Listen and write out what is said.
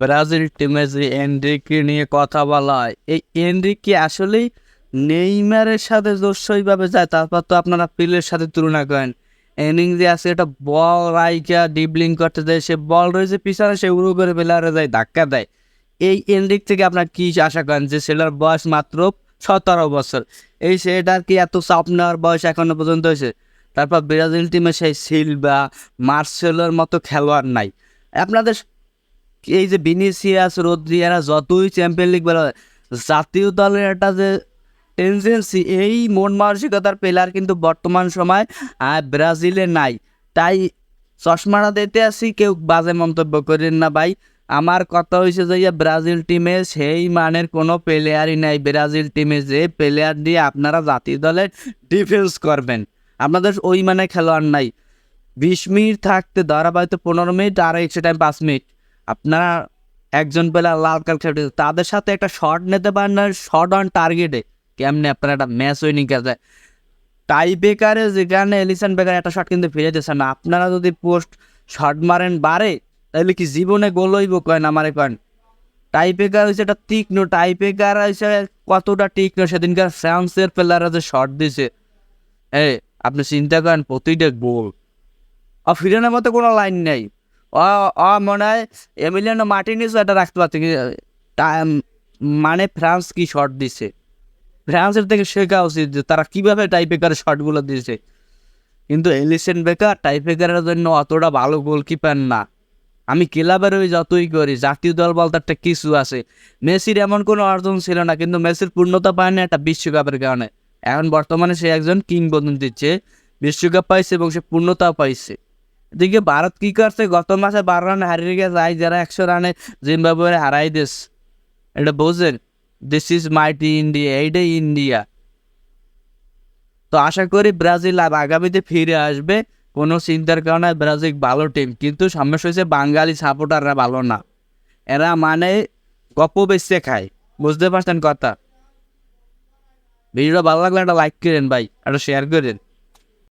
Brazil টিমে যে Enrique নিয়ে কথা বলা হয়, এই এনরিকে আসলেই নেইমারের সাথে জোরসইভাবে যায়? তারপর তো আপনারা পিলের সাথে তুলনা করেন। এনিং যে আছে এটা বল রাইকা ডিবলিং করতে দেয়, সে বল রয়েছে পিছনে, সে উড়ো করে প্লেয়ারে যায় ধাক্কা দেয়। এই এনরিক থেকে আপনার কি আশা করেন যে ছেলের বয়স মাত্র 17 বছর, এই ছেলেটার কি এত চাপ নেওয়ার বয়স এখনো পর্যন্ত হয়েছে? তারপর ব্রাজিল টিমে সেই সিলভা মার্সেলোর মতো খেলোয়াড় নাই আপনাদের। এই যে ভিনিসিয়াস রদ্রি এরা যতই চ্যাম্পিয়ন লিগ বলা হয়, জাতীয় দলের একটা যে টেন্ডেন্সি, এই মন মানসিকতার প্লেয়ার কিন্তু বর্তমান সময় ব্রাজিলে নাই। তাই চশমাটা দিতে আসি, কেউ বাজে মন্তব্য করেন না ভাই। আমার কথা হয়েছে যে ব্রাজিল টিমে সেই মানের কোনো প্লেয়ারই নাই। ব্রাজিল টিমে যে প্লেয়ার দিয়ে আপনারা জাতীয় দলের ডিফেন্স করবেন, আপনাদের ওই মানে খেলোয়াড় নাই। 20 মিনিট থাকতে ধারাবাহিক 15 মিনিট আর এক্সট্রা টাইম 5 মিনিট, আপনারা একজন প্লেয়ার লাল কার্ড খেলতে, তাদের সাথে একটা শট নিতে পারেন না, শট অন টার্গেটে কেমনে আপনারা একটা ম্যাচ উইনিং খেলতে? টাই বেকারে যেখানে এলিসন বেকার একটা শট কিন্তু ফিরে দিচ্ছে না, আপনারা যদি পোস্ট শট মারেন বারে, তাহলে কি জীবনে গোল হইব? কয়েন আমারে কয়েন। টাই বেকার হয়েছে একটা তীক্ষ্ণ, টাই বেকার হয়েছে কতটা তীক্ষ্ণ, সেদিনকার ফ্রান্সের প্লেয়াররা যে শট দিছে, আপনি চিন্তা করেন প্রতিটা গোল। ফিরানোর মতো কোনো লাইন নেই। মনে হয় এমিলিয়ানো মার্টিনেজও এটা রাখতে পারছে মানে ফ্রান্স কি শট দিছে, ফ্রান্সের থেকে শেখা উচিত যে তারা কীভাবে টাইপেকারের শটগুলো দিয়েছে। কিন্তু এলিসন বেকার টাইপেকারের জন্য অতটা ভালো গোলকিপার না। আমি ক্লাবের ওই যতই করি, জাতীয় দল বলতে একটা কিছু আছে। মেসির এমন কোনো অর্জন ছিল না, কিন্তু মেসির পূর্ণতা পায়নি একটা বিশ্বকাপের কারণে। এখন বর্তমানে সে একজন কিংবদন্তি দিচ্ছে, বিশ্বকাপ পাইছে এবং সে পূর্ণতাও পাইছে। এদিকে ভারত কি করছে, গত মাসে 12 রানে হারিয়ে গেছে, আই যারা 100 রানে জিম্বাবুয়ে হারাই দিস। এটা বোঝেন, দিস ইজ মাইটি ইন্ডিয়া, এইটাই ইন্ডিয়া। তো আশা করি ব্রাজিল আগামীতে ফিরে আসবে, কোনো চিন্তার কারণে। ব্রাজিল ভালো টিম, কিন্তু সমস্যা হয়েছে বাঙালি সাপোর্টাররা ভালো না। এরা মানে গপ্প বেচতে খায়, বুঝতে পারছেন কথা? ভিডিওটা ভালো লাগলে একটা লাইক করেন ভাই, একটা শেয়ার করেন।